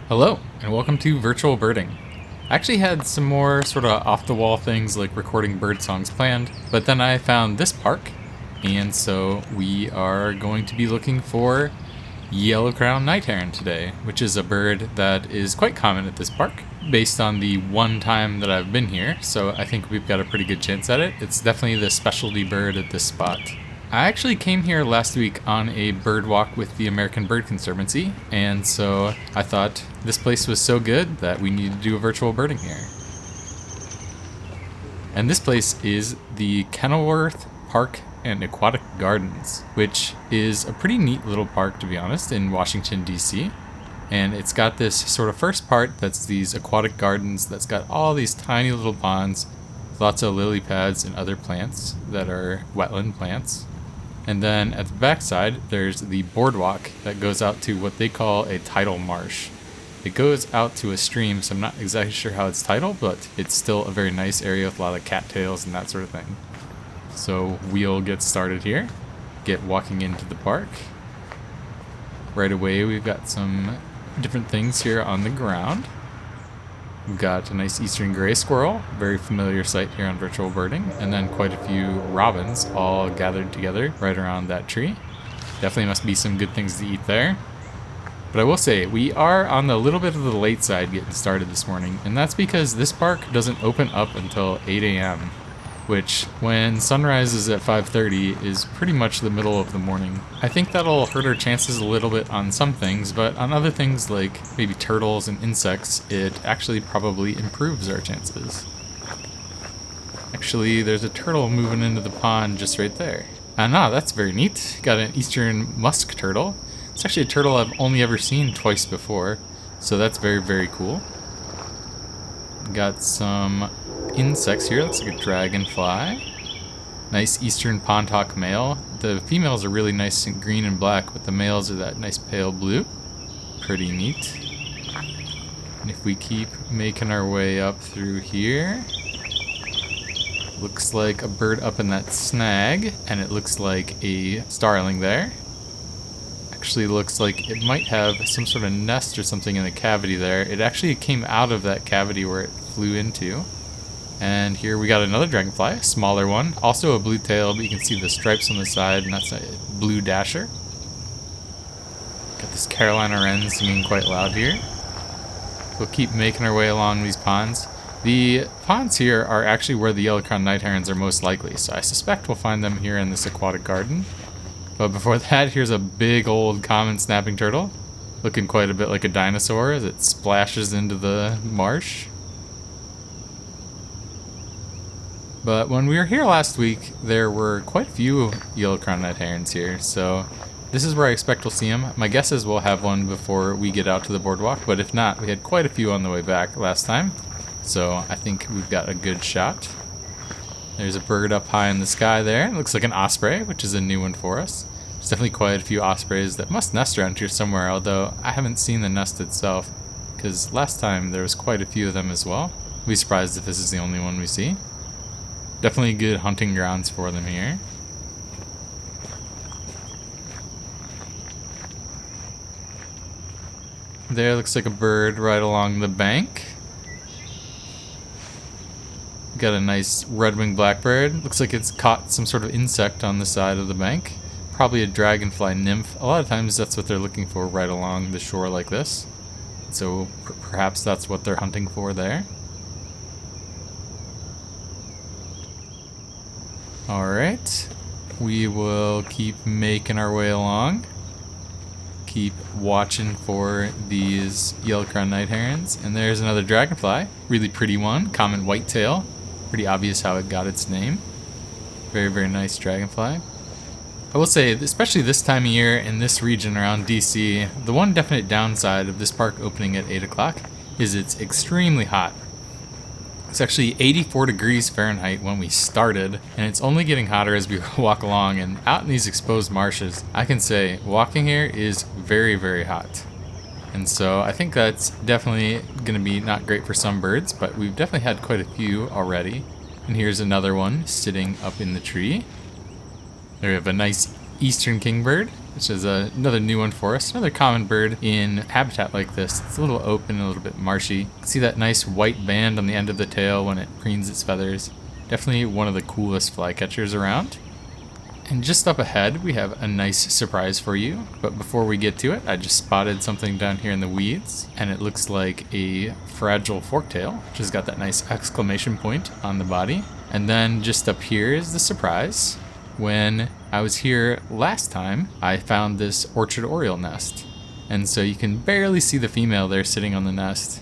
Hello, and welcome to Virtual Birding. I actually had some more sort of off-the-wall things like recording bird songs planned, but then I found this park, and so we are going to be looking for Yellow-crowned Night Heron today, which is a bird that is quite common at this park, based on the one time that I've been here, so I think we've got a pretty good chance at it. It's definitely the specialty bird at this spot. I actually came here last week on a bird walk with the American Bird Conservancy, and so I thought this place was so good that we need to do a virtual birding here. And this place is the Kenilworth Park Aquatic Gardens, which is a pretty neat little park, to be honest, in Washington, D.C. And it's got this sort of first part that's these aquatic gardens that's got all these tiny little ponds, lots of lily pads and other plants that are wetland plants. And then at the backside, there's the boardwalk that goes out to what they call a tidal marsh. It goes out to a stream, so I'm not exactly sure how it's titled, but it's still a very nice area with a lot of cattails and that sort of thing. So we'll get started here, get walking into the park. Right away, we've got some different things here on the ground. We've got a nice eastern gray squirrel, very familiar sight here on Virtual Birding, and then quite a few robins all gathered together right around that tree. Definitely must be some good things to eat there. But I will say, we are on the little bit of the late side getting started this morning, and that's because this park doesn't open up until 8 a.m., which, when sunrise is at 5:30, is pretty much the middle of the morning. I think that'll hurt our chances a little bit on some things, but on other things like maybe turtles and insects, it actually probably improves our chances. Actually, there's a turtle moving into the pond just right there. That's very neat. Got an eastern musk turtle. It's actually a turtle I've only ever seen twice before, so that's very, very cool. Got some insects here. Looks like a dragonfly. Nice eastern pond hawk male. The females are really nice and green and black, but the males are that nice pale blue. Pretty neat. And if we keep making our way up through here, looks like a bird up in that snag, and it looks like a starling there. Actually looks like it might have some sort of nest or something in the cavity there. It actually came out of that cavity where it flew into. And here we got another dragonfly, a smaller one, also a blue tail, but you can see the stripes on the side, and that's a blue dasher. Got this Carolina wren singing quite loud here. We'll keep making our way along these ponds. The ponds here are actually where the yellow-crowned night herons are most likely, so I suspect we'll find them here in this aquatic garden. But before that, here's a big old common snapping turtle, looking quite a bit like a dinosaur as it splashes into the marsh. But when we were here last week, there were quite a few yellow-crowned night herons here, so this is where I expect we'll see them. My guess is we'll have one before we get out to the boardwalk, but if not, we had quite a few on the way back last time, so I think we've got a good shot. There's a bird up high in the sky there. It looks like an osprey, which is a new one for us. There's definitely quite a few ospreys that must nest around here somewhere, although I haven't seen the nest itself, because last time there was quite a few of them as well. I'll be surprised if this is the only one we see. Definitely good hunting grounds for them here. There looks like a bird right along the bank. Got a nice red-winged blackbird. Looks like it's caught some sort of insect on the side of the bank. Probably a dragonfly nymph. A lot of times that's what they're looking for right along the shore like this. So perhaps that's what they're hunting for there. Alright. We will keep making our way along. Keep watching for these yellow-crowned night herons. And there's another dragonfly. Really pretty one. Common whitetail. Pretty obvious how it got its name. Very, very nice dragonfly. I will say, especially this time of year in this region around DC, the one definite downside of this park opening at 8 o'clock is it's extremely hot. It's actually 84 degrees Fahrenheit when we started, and it's only getting hotter as we walk along. And out in these exposed marshes, I can say walking here is very, very hot. And so I think that's definitely going to be not great for some birds, but we've definitely had quite a few already. And here's another one sitting up in the tree. There we have a nice eastern kingbird, which is another new one for us. Another common bird in habitat like this. It's a little open, a little bit marshy. You can see that nice white band on the end of the tail when it preens its feathers. Definitely one of the coolest flycatchers around. And just up ahead, we have a nice surprise for you. But before we get to it, I just spotted something down here in the weeds, and it looks like a fragile forktail, which has got that nice exclamation point on the body. And then just up here is the surprise. When I was here last time, I found this orchard oriole nest. And so you can barely see the female there sitting on the nest.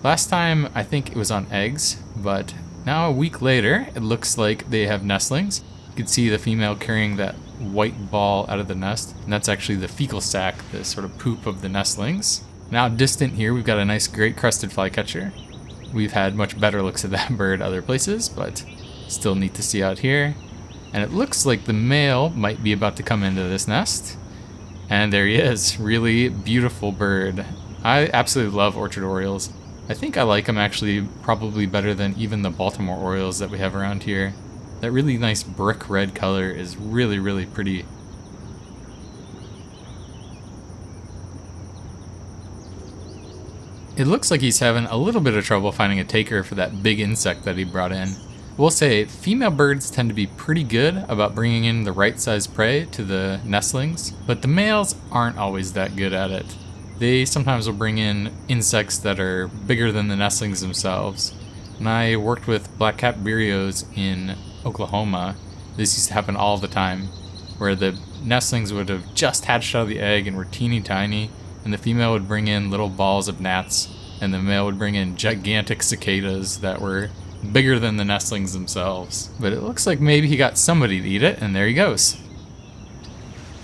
Last time, I think it was on eggs, but now a week later, it looks like they have nestlings. You can see the female carrying that white ball out of the nest, and that's actually the fecal sac, the sort of poop of the nestlings. Now distant here, we've got a nice great crested flycatcher. We've had much better looks at that bird other places, but still neat to see out here. And it looks like the male might be about to come into this nest. And there he is. Really beautiful bird. I absolutely love orchard orioles. I think I like them actually probably better than even the Baltimore orioles that we have around here. That really nice brick red color is really, really pretty. It looks like he's having a little bit of trouble finding a taker for that big insect that he brought in. We'll say female birds tend to be pretty good about bringing in the right size prey to the nestlings, but the males aren't always that good at it. They sometimes will bring in insects that are bigger than the nestlings themselves. When I worked with black-capped vireos in Oklahoma, this used to happen all the time, where the nestlings would have just hatched out of the egg and were teeny tiny, and the female would bring in little balls of gnats, and the male would bring in gigantic cicadas that were bigger than the nestlings themselves. But it looks like maybe he got somebody to eat it, and there he goes.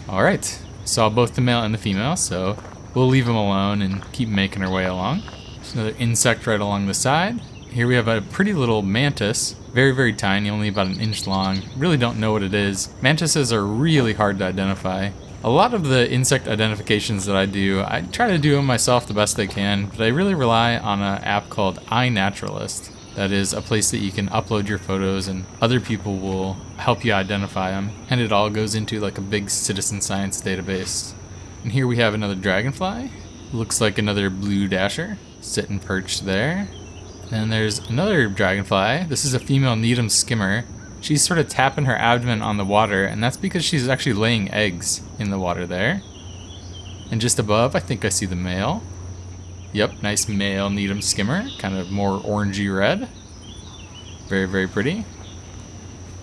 Alright, saw both the male and the female, so we'll leave him alone and keep making our way along. There's another insect right along the side. Here we have a pretty little mantis, very, very tiny, only about an inch long. Really don't know what it is. Mantises are really hard to identify. A lot of the insect identifications that I do, I try to do them myself the best I can, but I really rely on an app called iNaturalist. That is a place that you can upload your photos and other people will help you identify them. And it all goes into like a big citizen science database. And here we have another dragonfly. Looks like another blue dasher sitting perched there. And there's another dragonfly. This is a female Needham skimmer. She's sort of tapping her abdomen on the water, and that's because she's actually laying eggs in the water there. And just above, I think I see the male. Yep, nice male Needham skimmer, kind of more orangey red. Very, very pretty.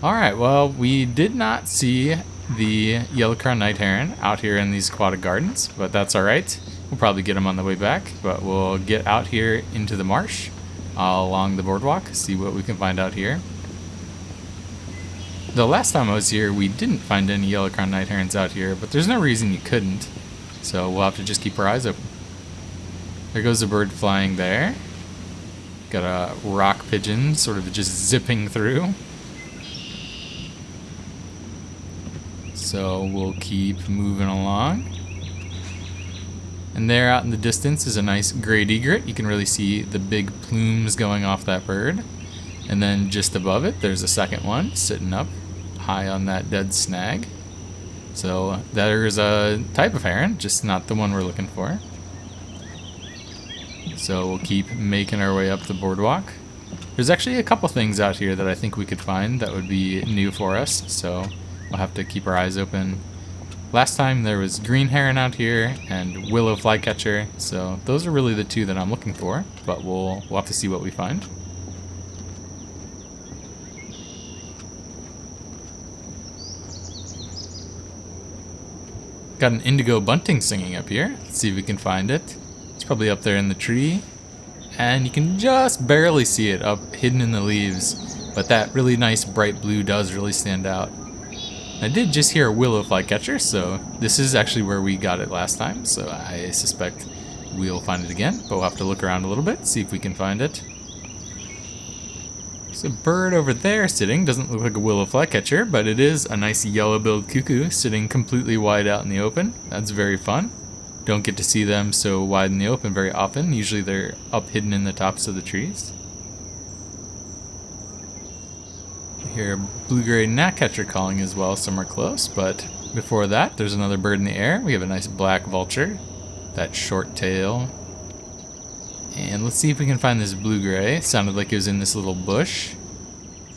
Alright, well, we did not see the Yellow-crowned Night Heron out here in these aquatic gardens, but that's alright. We'll probably get him on the way back, but we'll get out here into the marsh along the boardwalk, see what we can find out here. The last time I was here, we didn't find any Yellow-crowned Night Herons out here, but there's no reason you couldn't, so we'll have to just keep our eyes open. There goes a bird flying there. Got a rock pigeon sort of just zipping through. So we'll keep moving along. And there out in the distance is a nice great egret. You can really see the big plumes going off that bird. And then just above it, there's a second one sitting up high on that dead snag. So there's a type of heron, just not the one we're looking for. So we'll keep making our way up the boardwalk. There's actually a couple things out here that I think we could find that would be new for us, so we'll have to keep our eyes open. Last time there was green heron out here and willow flycatcher, so those are really the two that I'm looking for, but we'll have to see what we find. Got an indigo bunting singing up here. Let's see if we can find it. It's probably up there in the tree. And you can just barely see it up hidden in the leaves. But that really nice bright blue does really stand out. I did just hear a willow flycatcher, so this is actually where we got it last time, so I suspect we'll find it again, but we'll have to look around a little bit, see if we can find it. There's a bird over there sitting, doesn't look like a willow flycatcher, but it is a nice yellow-billed cuckoo sitting completely wide out in the open. That's very fun. Don't get to see them so wide in the open very often, usually they're up hidden in the tops of the trees. Hear a blue-gray gnatcatcher calling as well somewhere close, but before that there's another bird in the air. We have a nice black vulture, that short tail. And let's see if we can find this blue-gray. Sounded like it was in this little bush.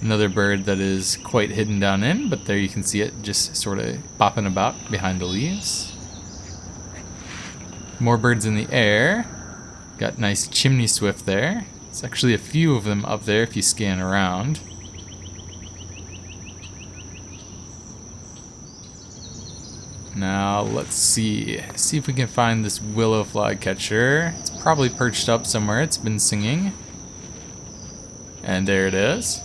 Another bird that is quite hidden down in, but there you can see it just sort of bopping about behind the leaves. More birds in the air. Got nice chimney swift there. There's actually a few of them up there if you scan around. Now, let's see if we can find this willow flycatcher. It's probably perched up somewhere. It's been singing. And there it is.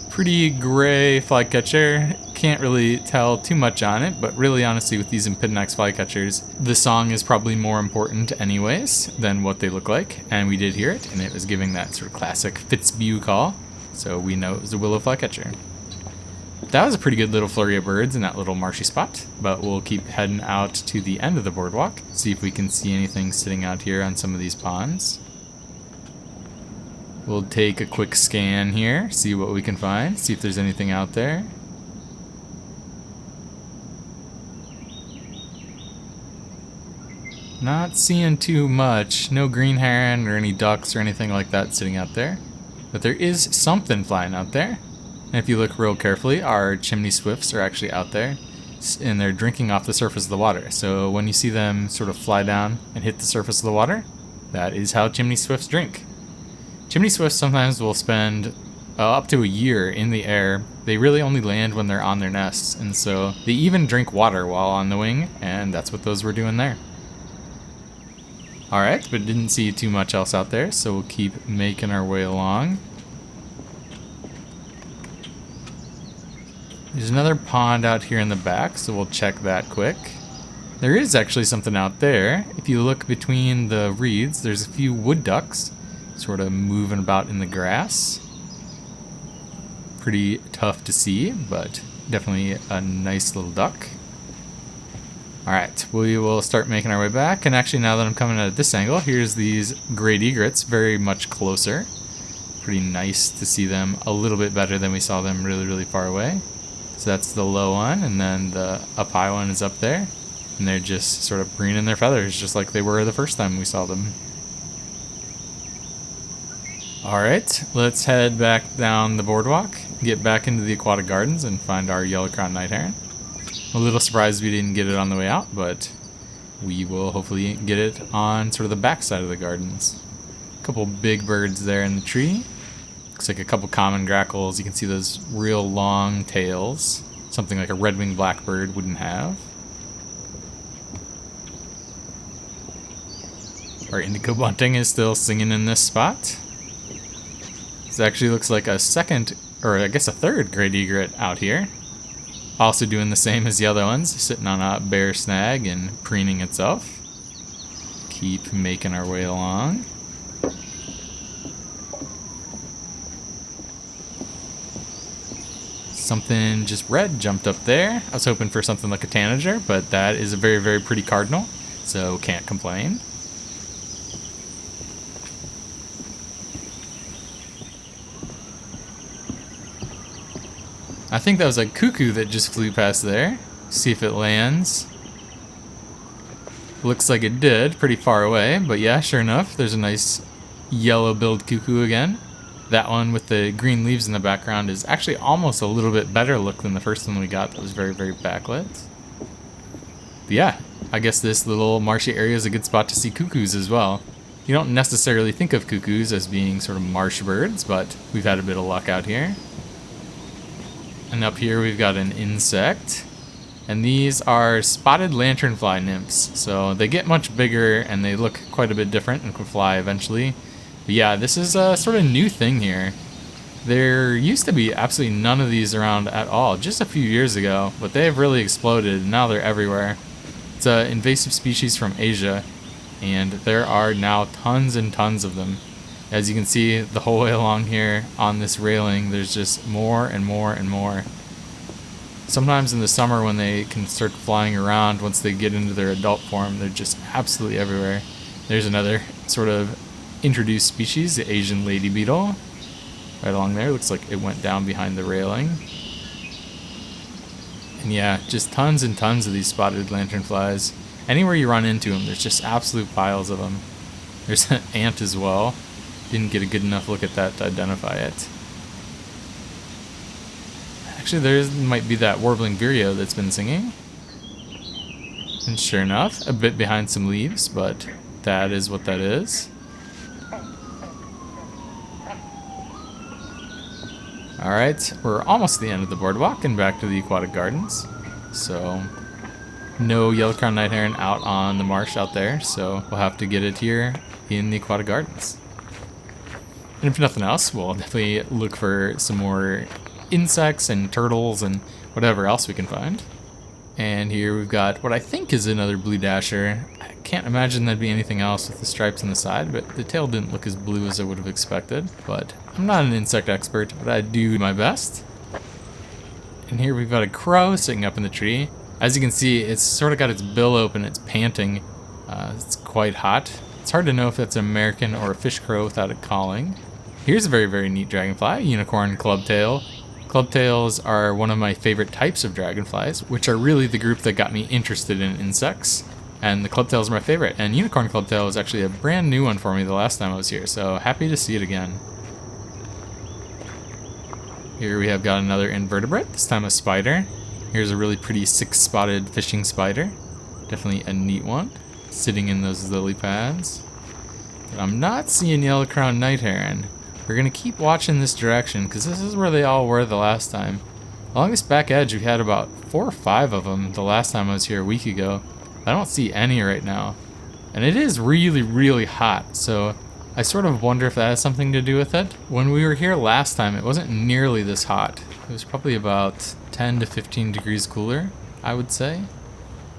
Pretty gray flycatcher. Can't really tell too much on it, but really honestly with these Empidonax flycatchers, the song is probably more important anyways than what they look like. And we did hear it, and it was giving that sort of classic Fitzbue call. So we know it was a willow flycatcher. That was a pretty good little flurry of birds in that little marshy spot, but we'll keep heading out to the end of the boardwalk, see if we can see anything sitting out here on some of these ponds. We'll take a quick scan here, see what we can find, see if there's anything out there. Not seeing too much, no green heron or any ducks or anything like that sitting out there, but there is something flying out there. And if you look real carefully, our chimney swifts are actually out there, and they're drinking off the surface of the water. So when you see them sort of fly down and hit the surface of the water, that is how chimney swifts drink. Chimney swifts sometimes will spend up to a year in the air. They really only land when they're on their nests, and so they even drink water while on the wing, and that's what those were doing there. Alright, but didn't see too much else out there, so we'll keep making our way along. There's another pond out here in the back, so we'll check that quick. There is actually something out there. If you look between the reeds, there's a few wood ducks sort of moving about in the grass. Pretty tough to see, but definitely a nice little duck. Alright, we will start making our way back, and actually now that I'm coming at this angle, here's these great egrets, very much closer. Pretty nice to see them a little bit better than we saw them really far away. So that's the low one, and then the up high one is up there. And they're just sort of preening their feathers, just like they were the first time we saw them. Alright, let's head back down the boardwalk, get back into the aquatic gardens, and find our yellow-crowned night heron. I'm a little surprised we didn't get it on the way out, but we will hopefully get it on sort of the back side of the gardens. A couple big birds there in the tree. Looks like a couple common grackles. You can see those real long tails. Something like a red-winged blackbird wouldn't have. Our indigo bunting is still singing in this spot. This actually looks like a second, or I guess a third great egret out here. Also doing the same as the other ones, sitting on a bare snag and preening itself. Keep making our way along. Something just red jumped up there. I was hoping for something like a tanager, but that is a very pretty cardinal, so can't complain. I think that was a cuckoo that just flew past there. See if it lands. Looks like it did, pretty far away, but yeah, sure enough, there's a nice yellow-billed cuckoo again. That one with the green leaves in the background is actually almost a little bit better look than the first one we got that was very backlit. But yeah, I guess this little marshy area is a good spot to see cuckoos as well. You don't necessarily think of cuckoos as being sort of marsh birds, but we've had a bit of luck out here. And up here we've got an insect. And these are spotted lanternfly nymphs. So they get much bigger and they look quite a bit different and can fly eventually. But yeah, this is a sort of new thing here. There used to be absolutely none of these around at all just a few years ago, but they have really exploded and now they're everywhere. It's an invasive species from Asia, and there are now tons and tons of them. As you can see the whole way along here on this railing, there's just more and more and more. Sometimes in the summer when they can start flying around, once they get into their adult form, they're just absolutely everywhere. There's another sort of introduced species, the Asian lady beetle. Right along there, looks like it went down behind the railing. And yeah, just tons and tons of these spotted lanternflies. Anywhere you run into them, there's just absolute piles of them. There's an ant as well. Didn't get a good enough look at that to identify it. Actually, there might be that warbling vireo that's been singing. And sure enough, a bit behind some leaves, but that is what that is. Alright, we're almost at the end of the boardwalk and back to the aquatic gardens. So, no yellow-crowned night heron out on the marsh out there, so we'll have to get it here in the aquatic gardens. And if nothing else, we'll definitely look for some more insects and turtles and whatever else we can find. And here we've got what I think is another blue dasher. I can't imagine that'd be anything else with the stripes on the side, but the tail didn't look as blue as I would have expected. But I'm not an insect expert, but I do my best. And here we've got a crow sitting up in the tree. As you can see, it's sort of got its bill open, it's panting. It's quite hot. It's hard to know if that's an American or a fish crow without it calling. Here's a very, very neat dragonfly, unicorn clubtail. Clubtails are one of my favorite types of dragonflies, which are really the group that got me interested in insects. And the clubtails are my favorite, and unicorn clubtail was actually a brand new one for me the last time I was here, so happy to see it again. Here we have got another invertebrate, this time a spider. Here's a really pretty six-spotted fishing spider. Definitely a neat one, sitting in those lily pads. But I'm not seeing yellow-crowned night heron. We're going to keep watching this direction, because this is where they all were the last time. Along this back edge, we had about 4 or 5 of them the last time I was here a week ago. I don't see any right now. And it is really, really hot, so I sort of wonder if that has something to do with it. When we were here last time, it wasn't nearly this hot. It was probably about 10 to 15 degrees cooler, I would say.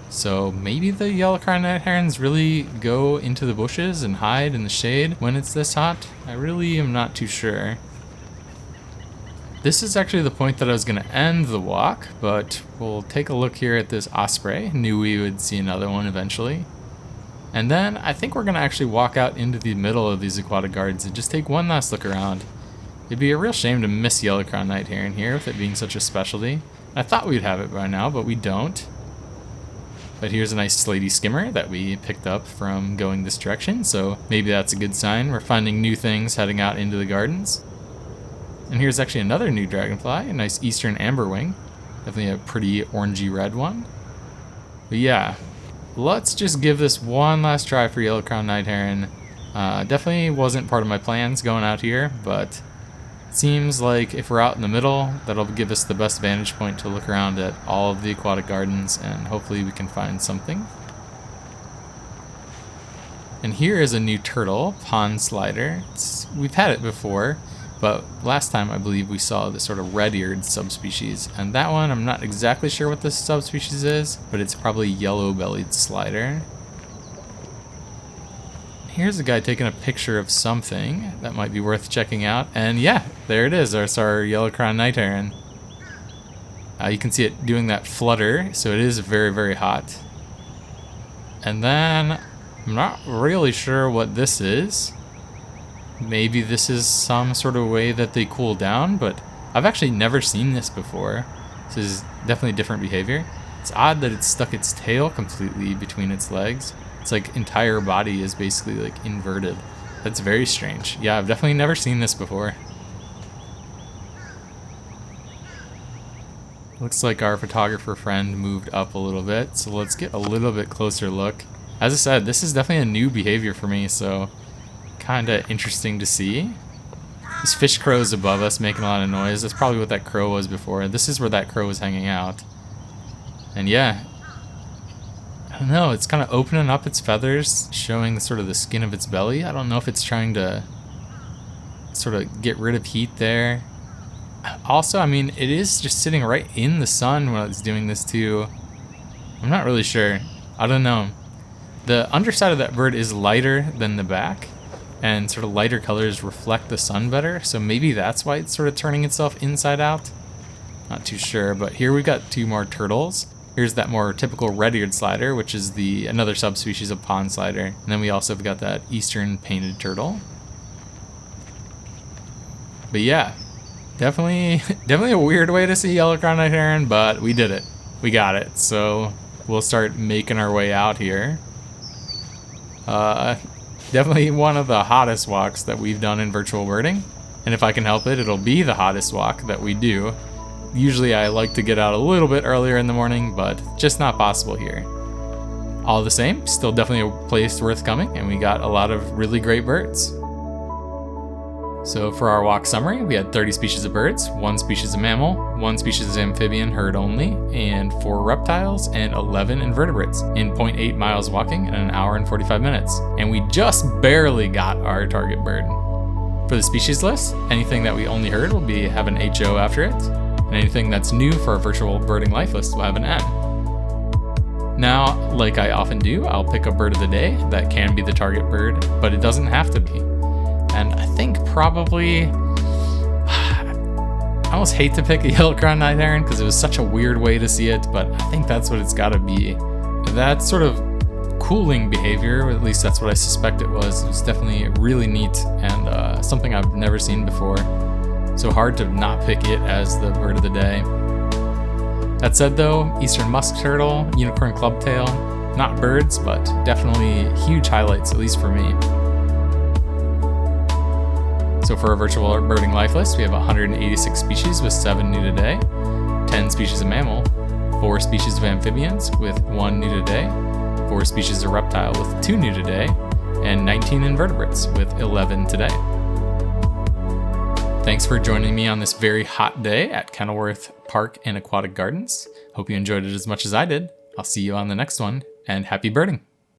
So maybe the yellow-crowned night herons really go into the bushes and hide in the shade when it's this hot. I really am not too sure. This is actually the point that I was going to end the walk, but we'll take a look here at this osprey. Knew we would see another one eventually. And then I think we're going to actually walk out into the middle of these aquatic gardens and just take one last look around. It'd be a real shame to miss yellow-crowned night heron here with it being such a specialty. I thought we'd have it by now, but we don't. But here's a nice slaty skimmer that we picked up from going this direction, so maybe that's a good sign. We're finding new things heading out into the gardens. And here's actually another new dragonfly, a nice eastern amberwing. Definitely a pretty orangey red one. But yeah, let's just give this one last try for yellow-crowned night heron. Definitely wasn't part of my plans going out here, but it seems like if we're out in the middle, that'll give us the best vantage point to look around at all of the aquatic gardens, and hopefully we can find something. And here is a new turtle, pond slider. We've had it before, but last time I believe we saw this sort of red-eared subspecies, and that one I'm not exactly sure what this subspecies is, but it's probably yellow-bellied slider. Here's a guy taking a picture of something that might be worth checking out. And yeah, there it is. There's our yellow-crowned night heron. You can see it doing that flutter, so it is very, very hot. And then, I'm not really sure what this is. Maybe this is some sort of way that they cool down, but I've actually never seen this before. This is definitely different behavior. It's odd that it stuck its tail completely between its legs. Its like entire body is basically like inverted. That's very strange. Yeah, I've definitely never seen this before. Looks like our photographer friend moved up a little bit, so let's get a little bit closer look. As I said, this is definitely a new behavior for me, so kinda interesting to see. This fish crow is above us making a lot of noise. That's probably what that crow was before. This is where that crow was hanging out. And yeah, I don't know, it's kind of opening up its feathers, showing sort of the skin of its belly. I don't know if it's trying to sort of get rid of heat there. Also, I mean, it is just sitting right in the sun when it's doing this too. I'm not really sure. I don't know. The underside of that bird is lighter than the back, and sort of lighter colors reflect the sun better, so maybe that's why it's sort of turning itself inside out. Not too sure, but here we've got 2 more turtles. Here's that more typical red-eared slider, which is another subspecies of pond slider. And then we also have got that eastern painted turtle. But yeah, definitely a weird way to see yellow-crowned night heron, but we did it. We got it. So we'll start making our way out here. Definitely one of the hottest walks that we've done in virtual birding. And if I can help it, it'll be the hottest walk that we do. Usually I like to get out a little bit earlier in the morning, but just not possible here. All the same, still definitely a place worth coming, and we got a lot of really great birds. So for our walk summary, we had 30 species of birds, 1 species of mammal, 1 species of amphibian heard only, and 4 reptiles, and 11 invertebrates in 0.8 miles walking in an hour and 45 minutes. And we just barely got our target bird. For the species list, anything that we only heard will have an HO after it, and anything that's new for our virtual birding life list will have an N. Now, like I often do, I'll pick a bird of the day that can be the target bird, but it doesn't have to be. And I think probably, I almost hate to pick a yellow-crowned night heron because it was such a weird way to see it, but I think that's what it's gotta be. That sort of cooling behavior, or at least that's what I suspect it was definitely really neat and something I've never seen before. So hard to not pick it as the bird of the day. That said though, eastern musk turtle, unicorn clubtail, not birds, but definitely huge highlights, at least for me. So for our virtual birding life list, we have 186 species with 7 new today, 10 species of mammal, 4 species of amphibians with 1 new today, 4 species of reptile with 2 new today, and 19 invertebrates with 11 today. Thanks for joining me on this very hot day at Kenilworth Park and Aquatic Gardens. Hope you enjoyed it as much as I did. I'll see you on the next one, and happy birding!